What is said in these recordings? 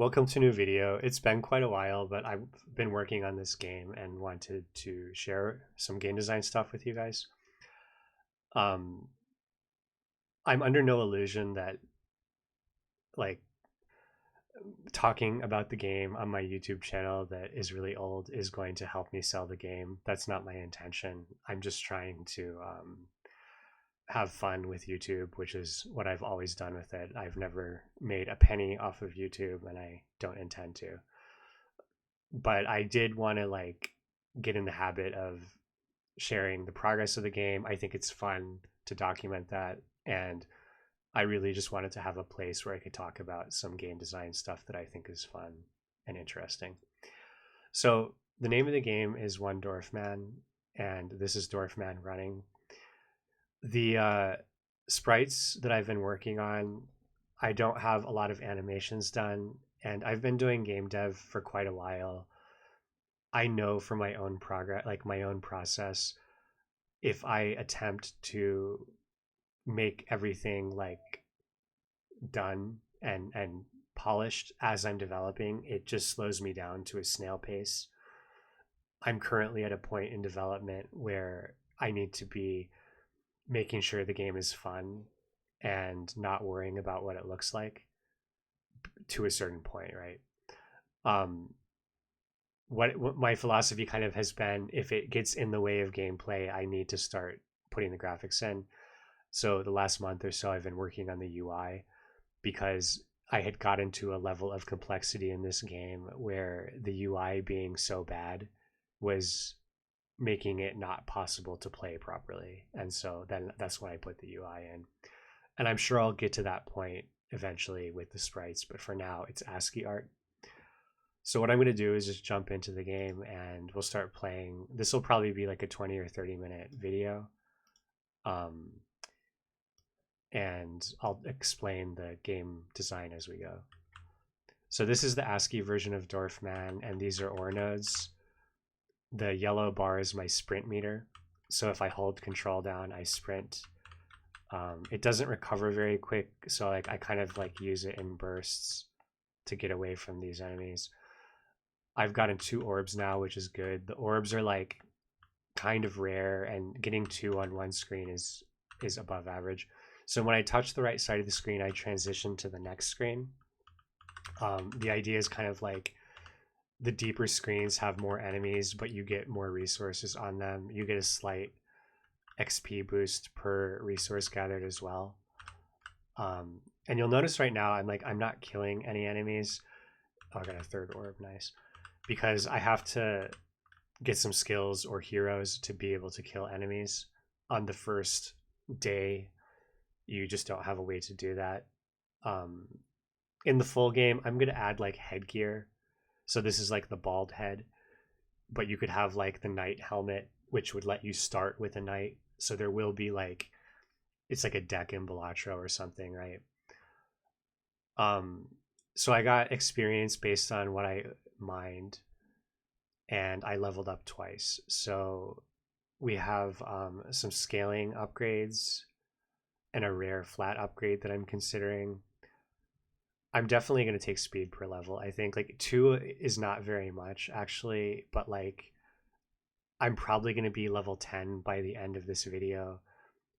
Welcome to a new video. It's been quite a while, but I've been working on this game and wanted to share some game design stuff with you guys. Um, I'm under no illusion that like talking about the game on my YouTube channel that is really old is going to help me sell the game. That's not my intention. I'm just trying to have fun with YouTube, which is what I've always done with it. I've never made a penny off of YouTube, and I don't intend to. But I did want to get in the habit of sharing the progress of the game. I think it's fun to document that, and I really just wanted to have a place where I could talk about some game design stuff that I think is fun and interesting. So the name of the game is One Dwarf Man, and this is Dwarf Man running. The sprites that I've been working on, I don't have a lot of animations done, and I've been doing game dev for quite a while. I know from my own progress, like my own process, if I attempt to make everything done and polished as I'm developing, it just slows me down to a snail pace. I'm currently at a point in development where I need to be making sure the game is fun and not worrying about what it looks like to a certain point, right? Um, what my philosophy kind of has been, if it gets in the way of gameplay, I need to start putting the graphics in. So the last month or so, I've been working on the UI because I had gotten to a level of complexity in this game where the UI being so bad was making it not possible to play properly. And so then that's when I put the UI in. And I'm sure I'll get to that point eventually with the sprites, but for now it's ASCII art. So what I'm going to do is just jump into the game and we'll start playing. This will probably be like a 20 or 30-minute video. And I'll explain the game design as we go. So this is the ASCII version of Dwarf Man, and these are ore nodes. The yellow bar is my sprint meter. So if I hold control down, I sprint. It doesn't recover very quick, so I kind of use it in bursts to get away from these enemies. I've gotten 2 orbs now, which is good. The orbs are kind of rare, and getting 2 on one screen is above average. So when I touch the right side of the screen, I transition to the next screen. The idea is kind of the deeper screens have more enemies, but you get more resources on them. You get a slight XP boost per resource gathered as well. And you'll notice right now I'm not killing any enemies. Oh, I got a 3rd orb, nice. Because I have to get some skills or heroes to be able to kill enemies. On the first day, you just don't have a way to do that. In the full game, I'm gonna add headgear. So this is the bald head, but you could have the knight helmet, which would let you start with a knight. So there will be it's like a deck in Balatro or something, right? So I got experience based on what I mined, and I leveled up twice. So we have some scaling upgrades and a rare flat upgrade that I'm considering. I'm definitely going to take speed per level. I think 2 is not very much actually, but I'm probably going to be level 10 by the end of this video.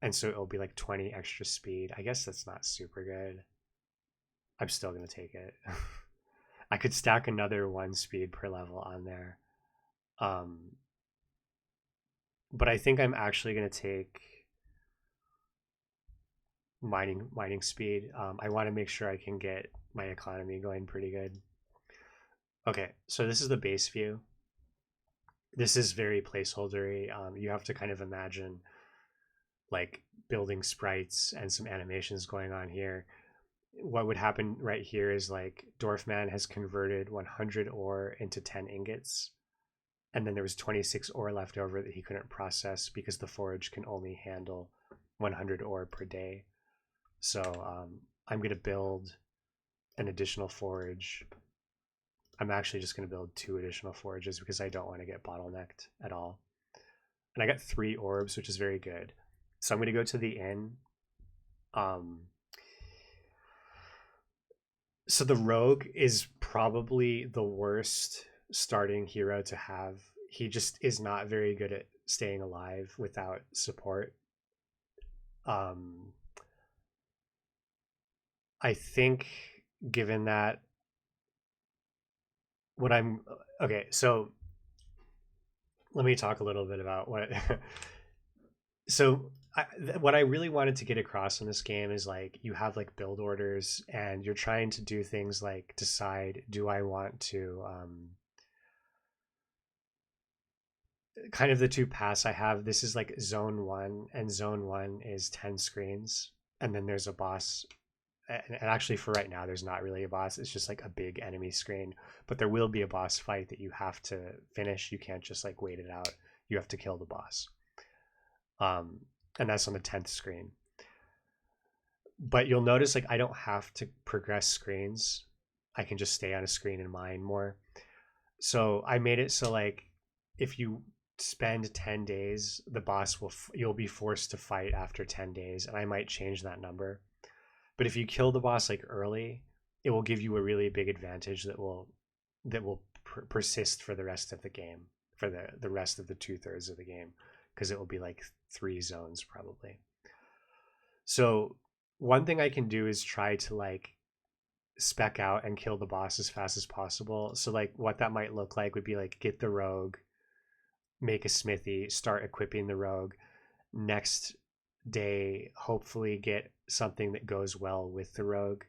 And so it'll be 20 extra speed. I guess that's not super good. I'm still going to take it. I could stack another 1 speed per level on there. But I think I'm actually going to take mining speed. I want to make sure I can get my economy going pretty good. Okay, so this is the base view. This is very placeholdery. You have to kind of imagine building sprites and some animations going on here. What would happen right here is Dwarf Man has converted 100 ore into 10 ingots, and then there was 26 ore left over that he couldn't process because the forge can only handle 100 ore per day. So I'm going to build an additional forge. I'm actually just going to build 2 additional forges because I don't want to get bottlenecked at all. And I got 3 orbs, which is very good. So I'm going to go to the inn. So the rogue is probably the worst starting hero to have. He just is not very good at staying alive without support. Um, I think given that what I'm okay, so let me talk a little bit about what so what I really wanted to get across in this game is like you have like build orders and you're trying to do things like decide, do I want to kind of the two paths I have. This is like zone one, and zone one is 10 screens, and then there's a boss. And actually, for right now, there's not really a boss. It's just like a big enemy screen, but there will be a boss fight that you have to finish. You can't just like wait it out. You have to kill the boss. Um, and that's on the 10th screen. But you'll notice like I don't have to progress screens. I can just stay on a screen and mine more. So I made it so like if you spend 10 days, the boss will you'll be forced to fight after 10 days, and I might change that number. But if you kill the boss like early, it will give you a really big advantage that will persist for the rest of the game, for the rest of the 2/3 of the game, because it will be like 3 zones probably. So one thing I can do is try to like spec out and kill the boss as fast as possible. So like what that might look like would be like get the rogue, make a smithy, start equipping the rogue. Next day, hopefully get something that goes well with the rogue,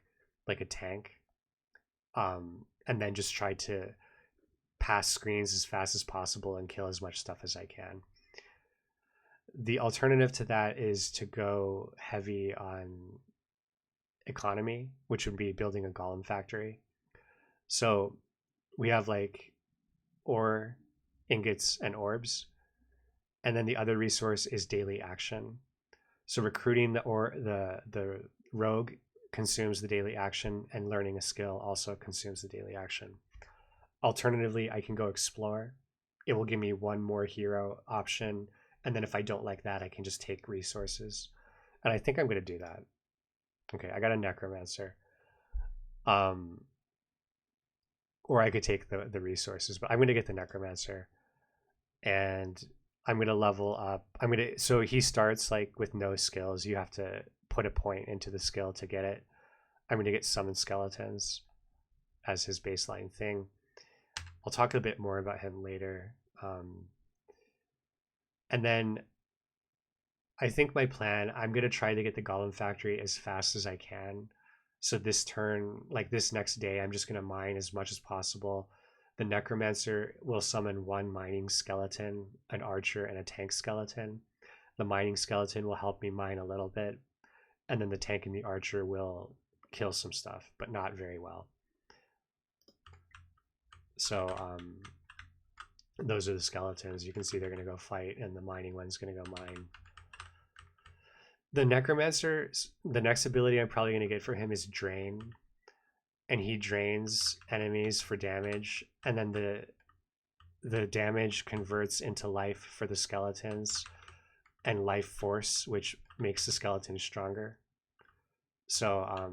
like a tank. And then just try to pass screens as fast as possible and kill as much stuff as I can. The alternative to that is to go heavy on economy, which would be building a golem factory. So we have like ore, ingots, and orbs. And then the other resource is daily action. So recruiting the rogue consumes the daily action, and learning a skill also consumes the daily action. Alternatively, I can go explore. It will give me one more hero option, and then if I don't like that, I can just take resources. And I think I'm going to do that. Okay, I got a necromancer. Um, or I could take the resources, but I'm going to get the necromancer, and I'm going to level up. So he starts like with no skills. You have to put a point into the skill to get it. I'm going to get summon skeletons as his baseline thing. I'll talk a bit more about him later. And then I think my plan, I'm going to try to get the golem factory as fast as I can. So this turn, like this next day, I'm just going to mine as much as possible. The necromancer will summon one mining skeleton, an archer, and a tank skeleton. The mining skeleton will help me mine a little bit, and then the tank and the archer will kill some stuff, but not very well. So those are the skeletons. You can see they're going to go fight, and the mining one's going to go mine. The necromancer, the next ability I'm probably going to get for him is drain, and he drains enemies for damage, and then the damage converts into life for the skeletons, and life force, which makes the skeletons stronger. So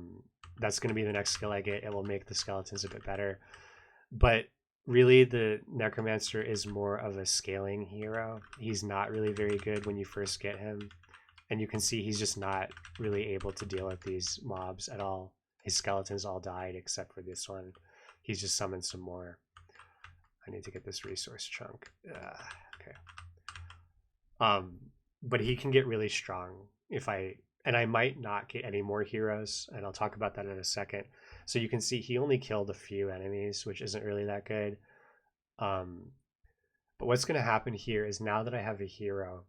that's going to be the next skill I get. It will make the skeletons a bit better. But really, the necromancer is more of a scaling hero. He's not really very good when you first get him, and you can see he's just not really able to deal with these mobs at all. His skeletons all died except for this one. He's just summoned some more. I need to get this resource chunk. Okay. But he can get really strong if and I might not get any more heroes, and I'll talk about that in a second. So you can see he only killed a few enemies, which isn't really that good. But what's going to happen here is now that I have a hero,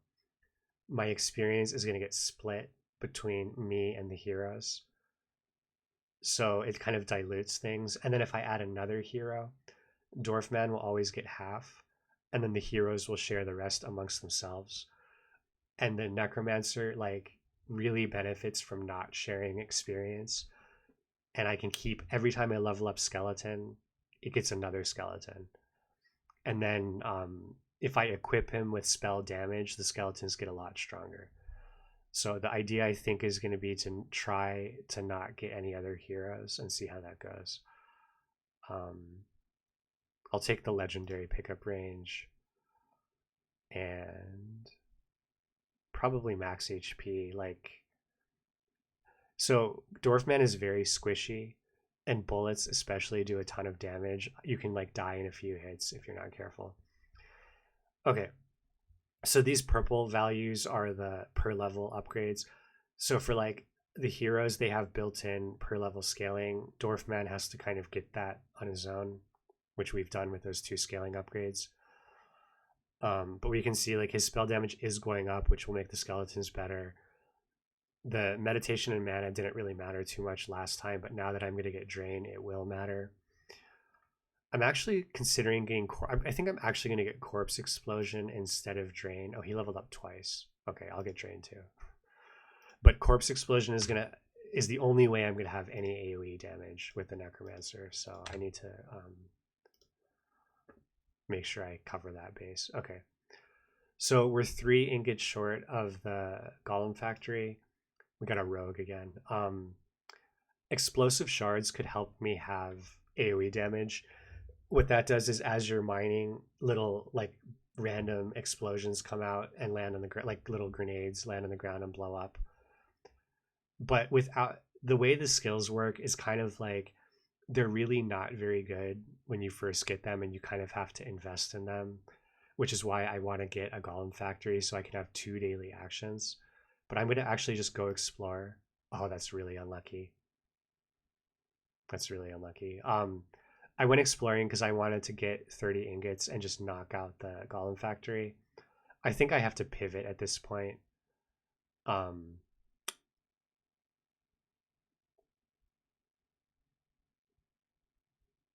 my experience is going to get split between me and the heroes. So it kind of dilutes things. And then if I add another hero, Dwarfman will always get half, and then the heroes will share the rest amongst themselves. And the necromancer like really benefits from not sharing experience, and I can keep every time I level up skeleton, it gets another skeleton. And then if I equip him with spell damage, the skeletons get a lot stronger. So the idea I think is going to be to try to not get any other heroes and see how that goes. Um, I'll take the legendary pickup range and probably max HP. So Dwarfman is very squishy, and bullets especially do a ton of damage. You can like die in a few hits if you're not careful. Okay, so these purple values are the per level upgrades. So for like the heroes, they have built-in per level scaling. Dwarfman has to kind of get that on his own, which we've done with those 2 scaling upgrades. But we can see like his spell damage is going up, which will make the skeletons better. The meditation and mana didn't really matter too much last time, but now that I'm going to get drain, it will matter. I'm actually considering getting I think I'm actually going to get corpse explosion instead of drain. Oh, he leveled up twice. Okay, I'll get drain too. But corpse explosion is the only way I'm going to have any AoE damage with the necromancer, so I need to make sure I cover that base. Okay, so we're 3 ingots short of the golem factory. We got a rogue again. Explosive shards could help me have AoE damage. What that does is as you're mining, little like random explosions come out and land on the ground, like little grenades land on the ground and blow up. But without the way the skills work is kind of like they're really not very good when you first get them, and you kind of have to invest in them, which is why I want to get a golem factory so I can have 2 daily actions. But I'm going to actually just go explore. Oh, that's really unlucky. That's really unlucky. I went exploring because I wanted to get 30 ingots and just knock out the golem factory. I think I have to pivot at this point.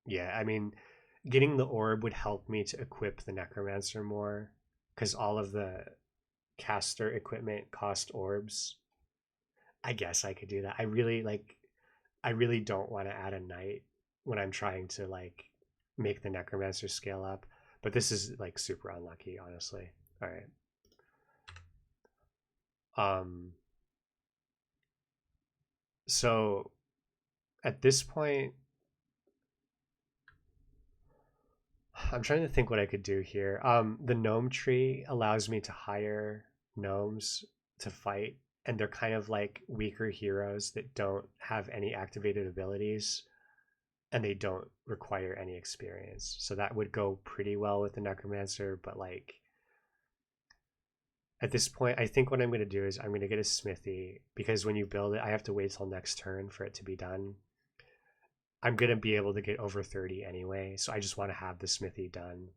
Yeah, I mean, getting the orb would help me to equip the necromancer more because all of the caster equipment cost orbs. I guess I could do that. I really don't want to add a knight when I'm trying to like make the necromancer scale up, but this is like super unlucky, honestly. All right. So at this point, I'm trying to think what I could do here. The gnome tree allows me to hire gnomes to fight, and they're kind of like weaker heroes that don't have any activated abilities, and they don't require any experience. So that would go pretty well with the necromancer, but like at this point, I think what I'm going to do is I'm going to get a smithy because when you build it, I have to wait till next turn for it to be done. I'm going to be able to get over 30 anyway, so I just want to have the smithy done.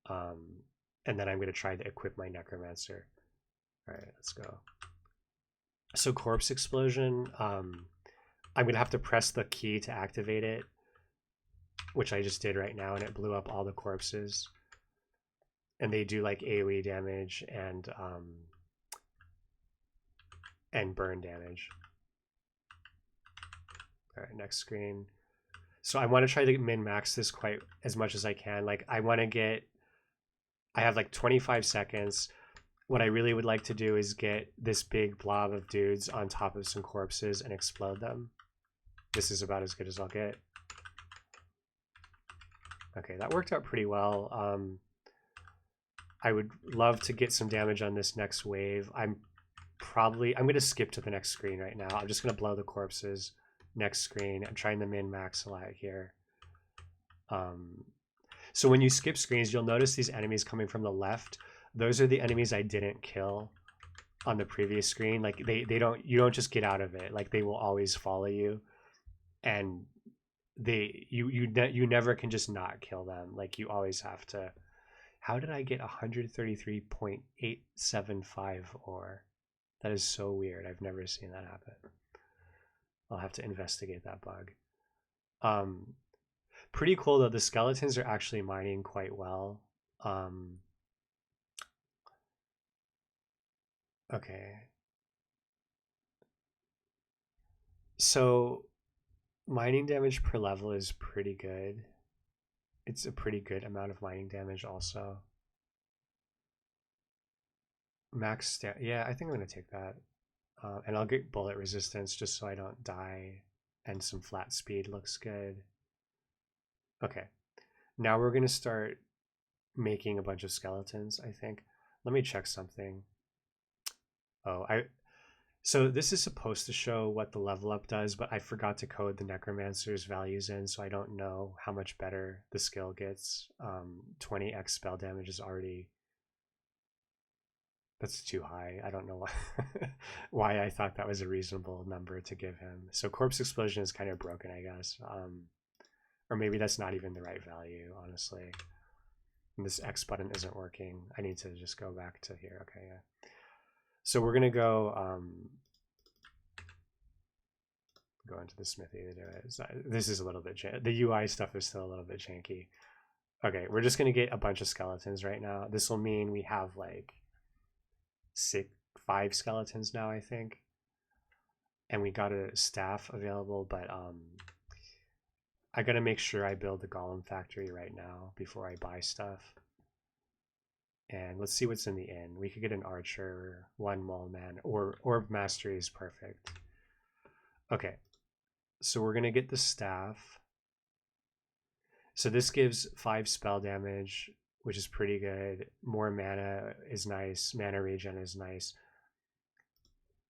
And then I'm going to try to equip my necromancer. All right, let's go. So corpse explosion, I'm going to have to press the key to activate it, which I just did right now, and it blew up all the corpses. And they do like AoE damage and burn damage. All right, next screen. So I want to try to min-max this quite as much as I can. Like I have like 25 seconds. What I really would like to do is get this big blob of dudes on top of some corpses and explode them. This is about as good as I'll get. Okay, that worked out pretty well. I would love to get some damage on this next wave. I'm going to skip to the next screen right now. I'm just going to blow the corpses. Next screen. I'm trying to min-max a lot here. So when you skip screens, you'll notice these enemies coming from the left. Those are the enemies I didn't kill on the previous screen. Like you don't just get out of it. Like they will always follow you, and you never can just not kill them. Like you always have to. How did I get 133.875 ore? That is so weird. I've never seen that happen. I'll have to investigate that bug. Pretty cool though. The skeletons are actually mining quite well. Okay. So mining damage per level is pretty good. It's a pretty good amount of mining damage also. Max stat. Yeah, I think I'm going to take that. And I'll get bullet resistance just so I don't die. And some flat speed looks good. Okay. Now we're going to start making a bunch of skeletons, I think. Let me check something. Oh, so this is supposed to show what the level up does, but I forgot to code the Necromancer's values in, so I don't know how much better the skill gets. 20x spell damage is already... That's too high. I don't know why I thought that was a reasonable number to give him. So Corpse Explosion is kind of broken, I guess. Or maybe that's not even the right value, honestly. And this X button isn't working. I need to just go back to here. Okay, yeah. So we're going to go into the smithy to do it. So this is a little bit... The UI stuff is still a little bit janky. Okay, we're just going to get a bunch of skeletons right now. This will mean we have like 5 skeletons now, I think. And we got a staff available, but I gotta make sure I build the golem factory right now before I buy stuff. And let's see what's in the inn. We could get an archer, 1 mole man, or orb mastery is perfect. Okay, so we're gonna get the staff. So this gives 5 spell damage, which is pretty good. More mana is nice. Mana regen is nice.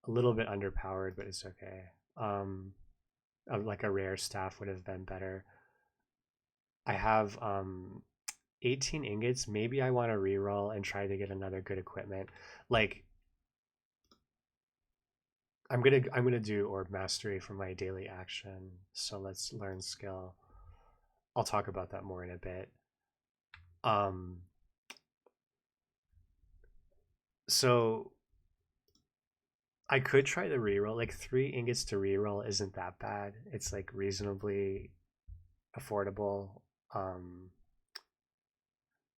A little bit underpowered, but it's okay. Like a rare staff would have been better. I have 18 ingots. Maybe I want to reroll and try to get another good equipment. Like I'm gonna do orb mastery for my daily action. So let's learn skill. I'll talk about that more in a bit. So I could try the reroll. Like 3 ingots to reroll isn't that bad. It's like reasonably affordable. I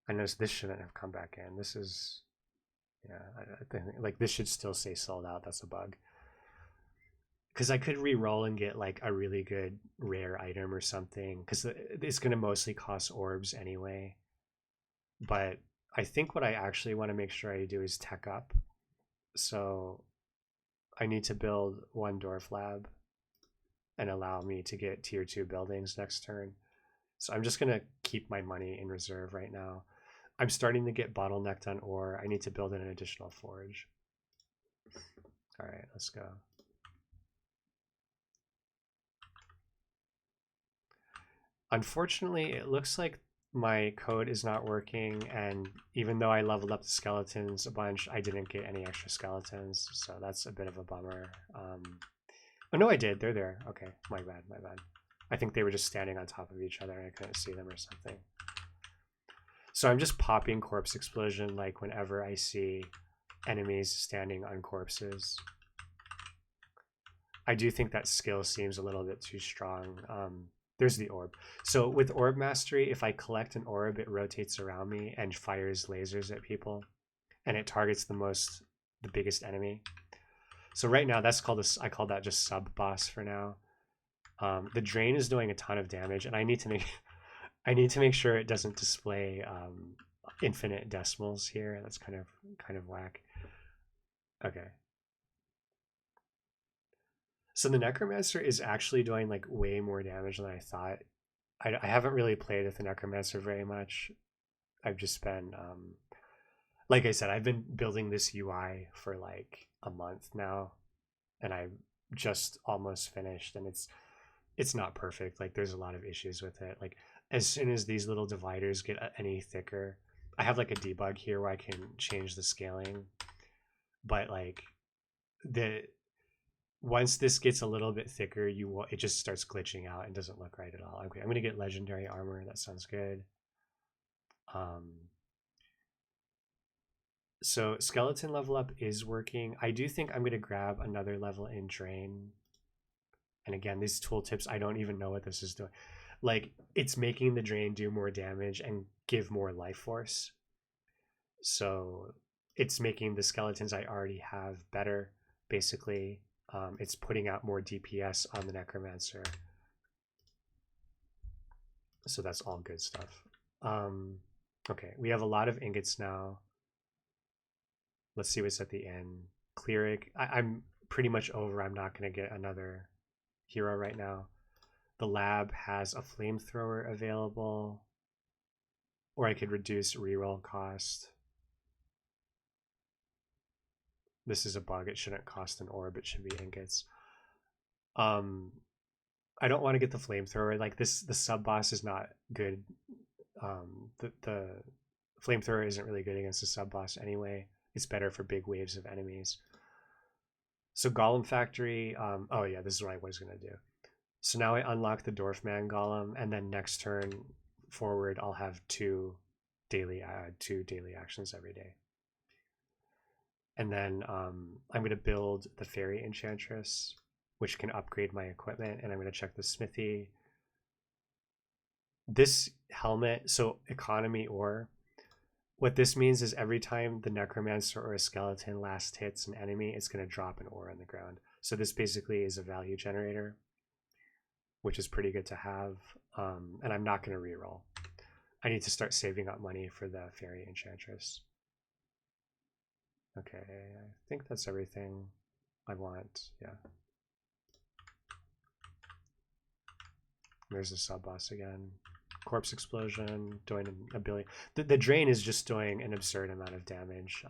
noticed this shouldn't have come back in. This is, yeah, I think like this should still say sold out. That's a bug. Because I could re-roll and get like a really good rare item or something. Because it's going to mostly cost orbs anyway. But I think what I actually want to make sure I do is tech up. So I need to build 1 dwarf lab and allow me to get tier 2 buildings next turn. So I'm just going to keep my money in reserve right now. I'm starting to get bottlenecked on ore. I need to build an additional forge. All right, let's go. Unfortunately, it looks like my code is not working, and even though I leveled up the skeletons a bunch, I didn't get any extra skeletons, so that's a bit of a bummer. Oh no, I did. They're there. Okay, my bad, my bad. I think they were just standing on top of each other and I couldn't see them or something. So I'm just popping Corpse Explosion like whenever I see enemies standing on corpses. I do think that skill seems a little bit too strong. There's the orb. So with Orb Mastery, if I collect an orb, it rotates around me and fires lasers at people. And it targets the biggest enemy. So right now, that's called I call that just sub-boss for now. The drain is doing a ton of damage, and I need to make sure it doesn't display infinite decimals here. That's kind of whack. Okay. So the Necromancer is actually doing like way more damage than I thought. I haven't really played with the Necromancer very much. I've just been, like I said, I've been building this UI for like a month now, and I've just almost finished, and it's not perfect. Like there's a lot of issues with it. Like as soon as these little dividers get any thicker, I have like a debug here where I can change the scaling, but like once this gets a little bit thicker, it just starts glitching out and doesn't look right at all. Okay, I'm gonna get legendary armor. That sounds good. So skeleton level up is working. I do think I'm gonna grab another level in drain. And again, these tooltips, I don't even know what this is doing. Like it's making the drain do more damage and give more life force. So it's making the skeletons I already have better, basically. It's putting out more DPS on the Necromancer. So that's all good stuff. Okay, we have a lot of ingots now. Let's see what's at the end. Cleric. I'm pretty much over. I'm not going to get another hero right now. The lab has a flamethrower available, or I could reduce reroll cost. This is a bug. It shouldn't cost an orb. It should be ingots. I don't want to get the flamethrower. Like this, the sub boss is not good. The flamethrower isn't really good against the sub boss anyway. It's better for big waves of enemies. So Golem Factory. Oh yeah, this is what I was gonna do. So now I unlock the Dwarfman Golem, and then next turn forward, I'll have two daily actions every day. And then I'm going to build the Fairy Enchantress, which can upgrade my equipment, and I'm going to check the smithy. This helmet, so economy ore, what this means is every time the Necromancer or a skeleton last hits an enemy, it's going to drop an ore on the ground. So this basically is a value generator, which is pretty good to have. And I'm not going to reroll. I need to start saving up money for the Fairy Enchantress. Okay, I think that's everything I want. Yeah. There's a sub boss again. Corpse explosion, doing a billion. The drain is just doing an absurd amount of damage.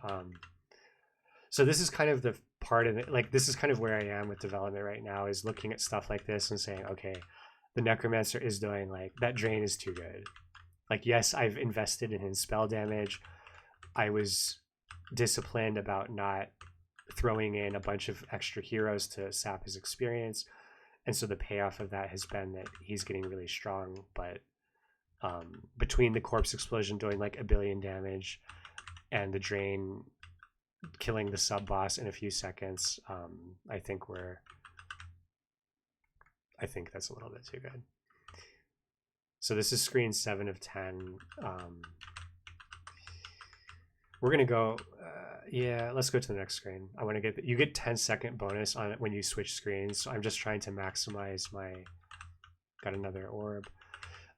So this is kind of the part of it. Like this is kind of where I am with development right now, is looking at stuff like this and saying, okay, the Necromancer is doing like that drain is too good. Like yes, I've invested in his spell damage. I was disciplined about not throwing in a bunch of extra heroes to sap his experience, and so the payoff of that has been that he's getting really strong. But between the corpse explosion doing like a billion damage and the drain killing the sub boss in a few seconds, I think that's a little bit too good. So this is screen 7 of 10. We're gonna go, yeah, let's go to the next screen. I want to get, you get 10-second bonus on it when you switch screens. So I'm just trying to maximize my, got another orb.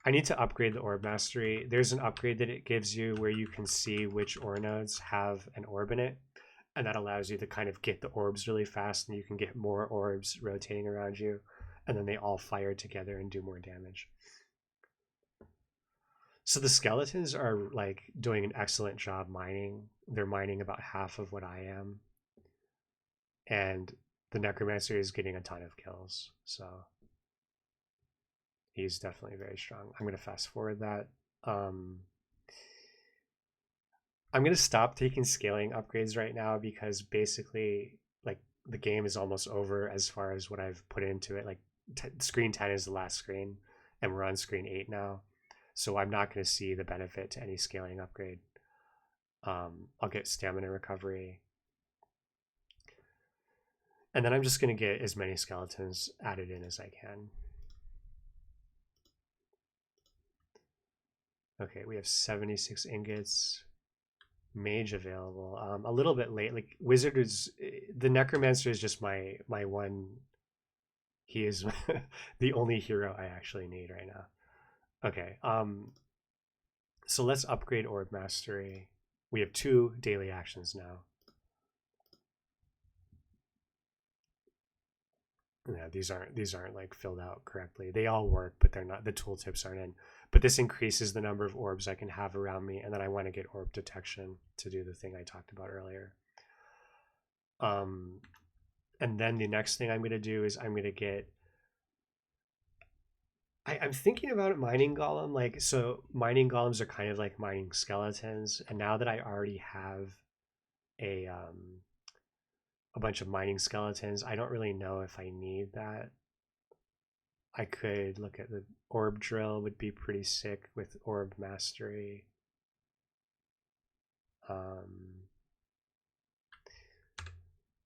I need to upgrade the orb mastery. There's an upgrade that it gives you where you can see which ore nodes have an orb in it. And that allows you to kind of get the orbs really fast, and you can get more orbs rotating around you. And then they all fire together and do more damage. So the skeletons are like doing an excellent job mining. They're mining about half of what I am. And the Necromancer is getting a ton of kills. So he's definitely very strong. I'm going to fast forward that. I'm going to stop taking scaling upgrades right now because basically like the game is almost over as far as what I've put into it. Like screen 10 is the last screen and we're on screen 8 now. So I'm not going to see the benefit to any scaling upgrade. I'll get stamina recovery. And then I'm just going to get as many skeletons added in as I can. Okay, we have 76 ingots. Mage available. A little bit late. Like Wizard is, the Necromancer is just my one. He is the only hero I actually need right now. Okay, so let's upgrade Orb Mastery. We have 2 daily actions now. Yeah, these aren't like filled out correctly. They all work, but they're not. The tooltips aren't in. But this increases the number of orbs I can have around me, and then I want to get orb detection to do the thing I talked about earlier. And then the next thing I'm going to do is I'm going to get. I'm thinking about it, mining golem. Like, so mining golems are kind of like mining skeletons, and now that I already have a bunch of mining skeletons, I don't really know if I need that. I could look at the orb drill, would be pretty sick with orb mastery.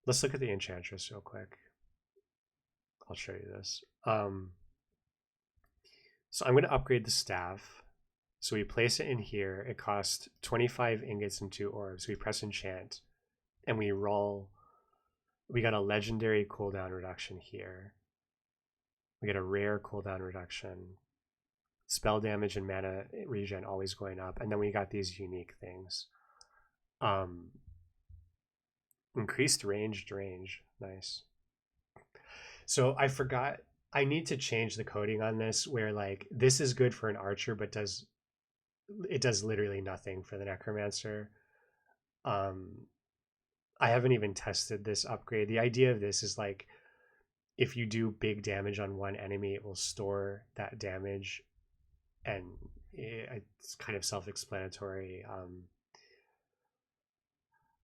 Let's look at the enchantress real quick. I'll show you this. So I'm going to upgrade the staff. So we place it in here. It costs 25 ingots and 2 orbs. We press enchant and we roll. We got a legendary cooldown reduction here. We get a rare cooldown reduction. Spell damage and mana regen always going up. And then we got these unique things. Increased range. Nice. So I forgot. I need to change the coding on this where like this is good for an archer, but does literally nothing for the necromancer. Um, I haven't even tested this upgrade. The idea of this is like if you do big damage on one enemy, it will store that damage, and it's kind of self-explanatory.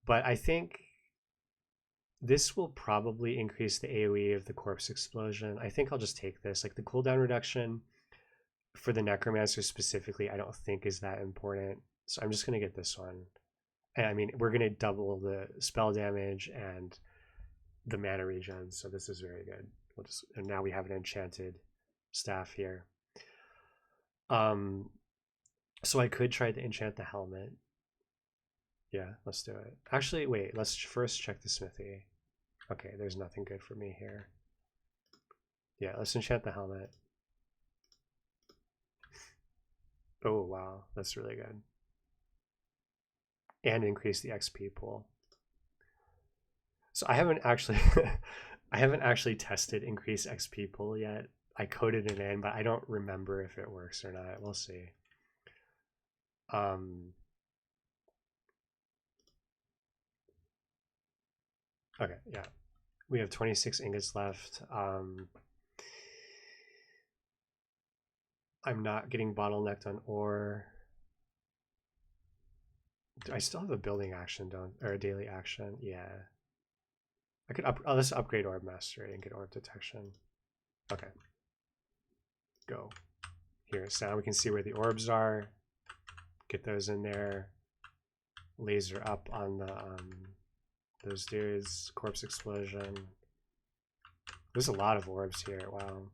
But I think this will probably increase the AoE of the corpse explosion. I think I'll just take this. Like the cooldown reduction for the necromancer specifically, I don't think is that important. So I'm just gonna get this one. And I mean, we're gonna double the spell damage and the mana regen, so this is very good. And now we have an enchanted staff here. So I could try to enchant the helmet. Yeah, let's do it. Actually, wait, let's first check the smithy. Okay, there's nothing good for me here. Yeah, let's enchant the helmet. Oh, wow, that's really good. And increase the XP pool. So I haven't actually I haven't actually tested increase XP pool yet. I coded it in, but I don't remember if it works or not. We'll see. Okay, yeah. We have 26 ingots left. I'm not getting bottlenecked on ore. I still have a building action, or a daily action. Yeah. I could let's upgrade orb mastery and get orb detection. Okay. Go. Here, so now we can see where the orbs are. Get those in there. Laser up on the those dudes. Corpse explosion. There's a lot of orbs here. Wow.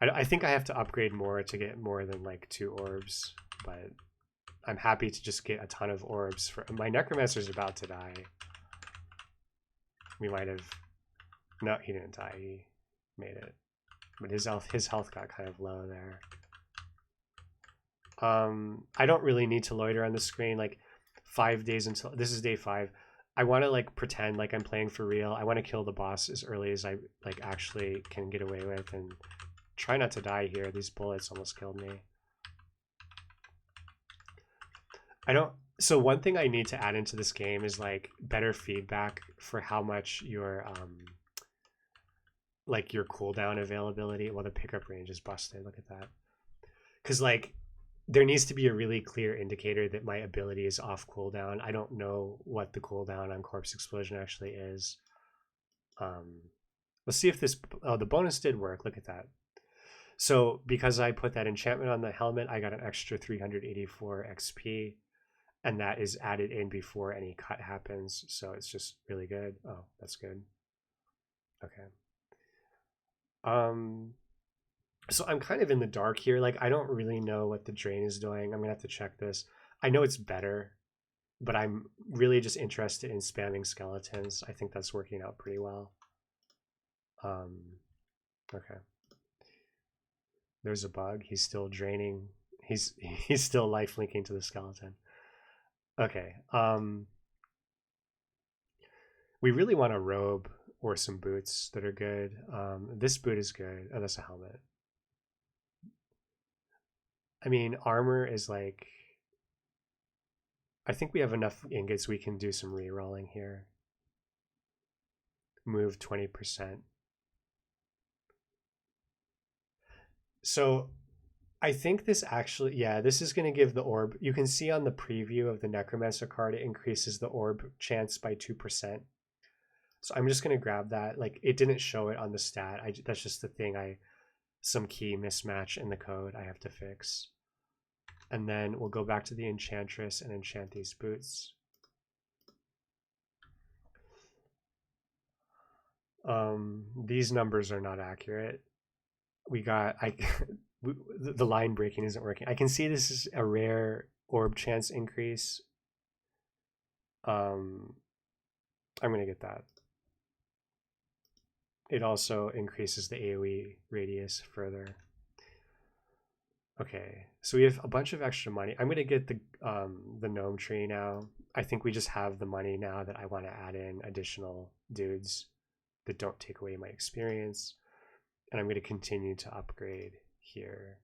I think I have to upgrade more to get more than like 2 orbs, but I'm happy to just get a ton of orbs. For my necromancer's about to die. We might have. No, he didn't die. He made it, but his health got kind of low there. I don't really need to loiter on the screen. Like 5 days until this is day 5. I want to like pretend like I'm playing for real. I want to kill the boss as early as I like actually can get away with, and try not to die here. These bullets almost killed me. I don't. So one thing I need to add into this game is like better feedback for how much your like your cooldown availability. Well, the pickup range is busted. Look at that. Because like there needs to be a really clear indicator that my ability is off cooldown. I don't know what the cooldown on corpse explosion actually is. Let's see if this. Oh, the bonus did work. Look at that. So because I put that enchantment on the helmet, I got an extra 384 XP, and that is added in before any cut happens. So it's just really good. Oh, that's good. Okay. So I'm kind of in the dark here. Like I don't really know what the drain is doing. I'm gonna have to check this. I know it's better, but I'm really just interested in spamming skeletons. I think that's working out pretty well. Okay. There's a bug. He's still draining. He's still life linking to the skeleton. Okay. We really want a robe or some boots that are good. This boot is good. Oh, that's a helmet. I mean, armor is like. I think we have enough ingots. We can do some re-rolling here. Move 20%. So I think this actually, yeah, this is going to give the orb. You can see on the preview of the Necromancer card, it increases the orb chance by 2%. So I'm just going to grab that. Like it didn't show it on the stat. That's just the thing. Some key mismatch in the code I have to fix. And then we'll go back to the Enchantress and enchant these boots. These numbers are not accurate. We got the line breaking isn't working. I can see this is a rare orb chance increase. I'm gonna get that. It also increases the AoE radius further. Okay, so we have a bunch of extra money. I'm gonna get the gnome tree now. I think we just have the money now that I want to add in additional dudes. that don't take away my experience. And I'm going to continue to upgrade here.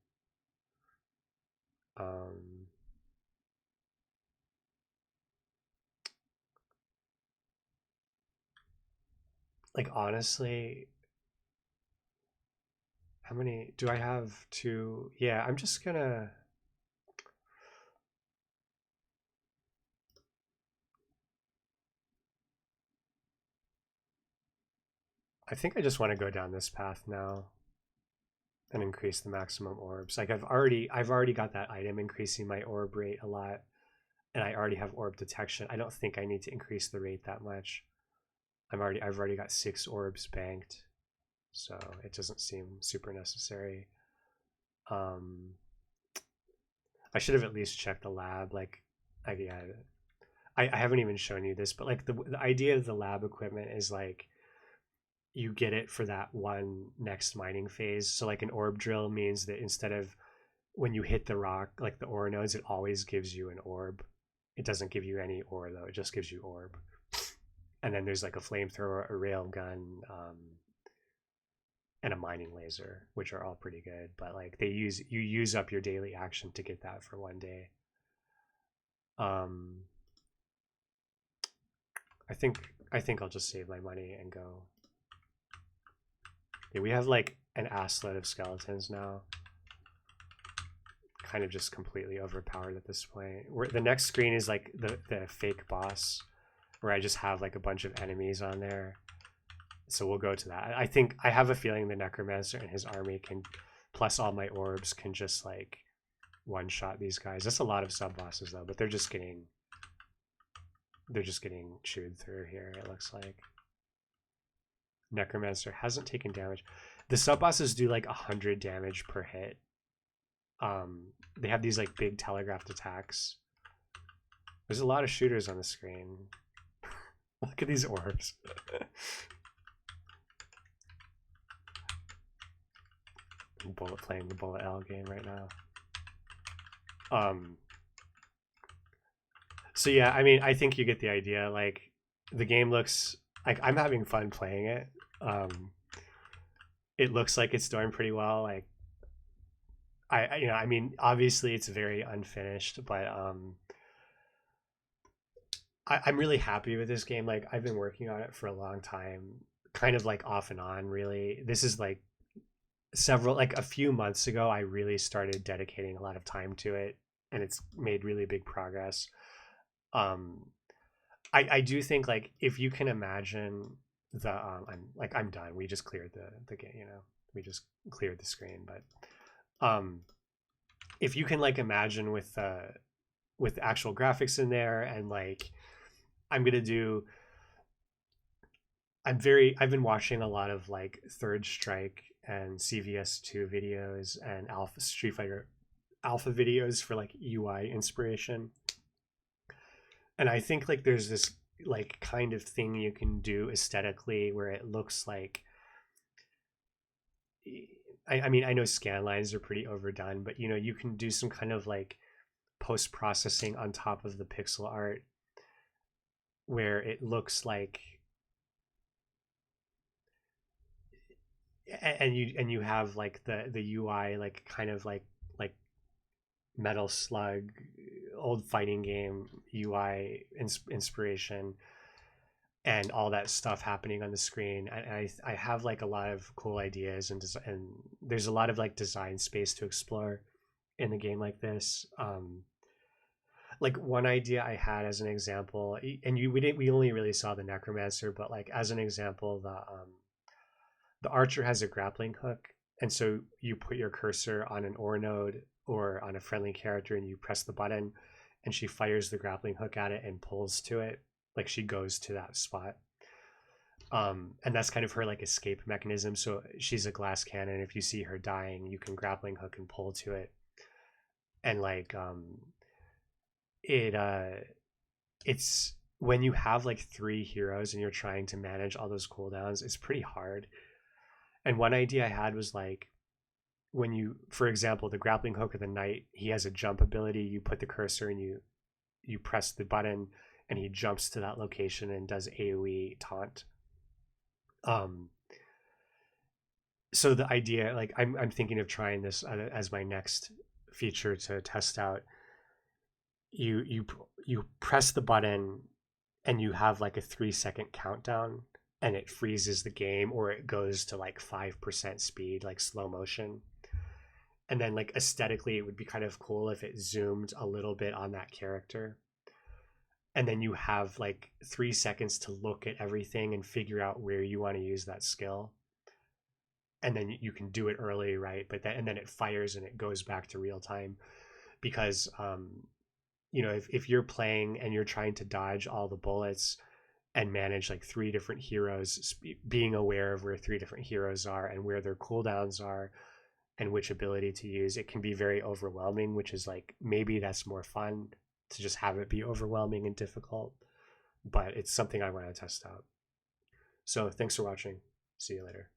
Like, honestly, how many do I have to? Yeah, I'm just gonna. I think I just want to go down this path now and increase the maximum orbs. Like, I've already got that item increasing my orb rate a lot, and I already have orb detection. I don't think I need to increase the rate that much. I've already got 6 orbs banked, so it doesn't seem super necessary. Um, I should have at least checked the lab. Like, yeah, I haven't even shown you this, but like the idea of the lab equipment is like you get it for that one next mining phase. So like an orb drill means that instead of when you hit the rock, like the ore nodes, it always gives you an orb. It doesn't give you any ore though. It just gives you orb. And then there's like a flamethrower, a rail gun, and a mining laser, which are all pretty good. But like you use up your daily action to get that for one day. Um, I think I'll just save my money and go. Yeah, we have like an ass load of skeletons now. Kind of just completely overpowered at this point. The next screen is like the fake boss, where I just have like a bunch of enemies on there. So we'll go to that. I have a feeling the Necromancer and his army can, plus all my orbs, can just like one-shot these guys. That's a lot of sub-bosses though, but they're just getting chewed through here, it looks like. Necromancer hasn't taken damage. The sub-bosses do like 100 damage per hit. They have these like big telegraphed attacks. There's a lot of shooters on the screen. Look at these orbs. Playing the bullet L game right now. So yeah, I mean, I think you get the idea. Like, the game looks like I'm having fun playing it. It looks like it's doing pretty well. Like, I mean, obviously it's very unfinished, but I'm really happy with this game. Like, I've been working on it for a long time, kind of like off and on. Really, this is like a few months ago. I really started dedicating a lot of time to it, and it's made really big progress. I do think, like, if you can imagine the I'm done. We just cleared the game, we just cleared the screen, but if you can like imagine with actual graphics in there, and like I've been watching a lot of like Third Strike and CVS2 videos and Street Fighter Alpha videos for like UI inspiration. And I think like there's this like kind of thing you can do aesthetically where it looks like, I mean, I know scan lines are pretty overdone, but you can do some kind of like post processing on top of the pixel art where it looks like, and you have like the UI like kind of like Metal Slug, old fighting game UI inspiration, and all that stuff happening on the screen. And I have like a lot of cool ideas, and there's a lot of like design space to explore in a game like this. Like, one idea I had as an example, and we only really saw the Necromancer, but like as an example, the archer has a grappling hook, and so you put your cursor on an ore node or on a friendly character, and you press the button, and she fires the grappling hook at it and pulls to it, like she goes to that spot. And that's kind of her like escape mechanism. So she's a glass cannon. If you see her dying, you can grappling hook and pull to it, and like it's when you have like 3 heroes and you're trying to manage all those cooldowns, it's pretty hard. And one idea I had was like, when you, for example, the grappling hook of the knight, he has a jump ability. You put the cursor and you press the button, and he jumps to that location and does AoE taunt. Um, so the idea, like I'm thinking of trying this as my next feature to test out. You press the button and you have like a 3 second countdown, and it freezes the game or it goes to like 5% speed, like slow motion. And then like aesthetically it would be kind of cool if it zoomed a little bit on that character, and then you have like 3 seconds to look at everything and figure out where you want to use that skill, and then you can do it early, right? But then and then it fires and it goes back to real time. Because if you're playing and you're trying to dodge all the bullets and manage like three different heroes, being aware of where three different heroes are and where their cooldowns are and which ability to use, it can be very overwhelming, which is like maybe that's more fun to just have it be overwhelming and difficult. But it's something I want to test out. So thanks for watching. See you later.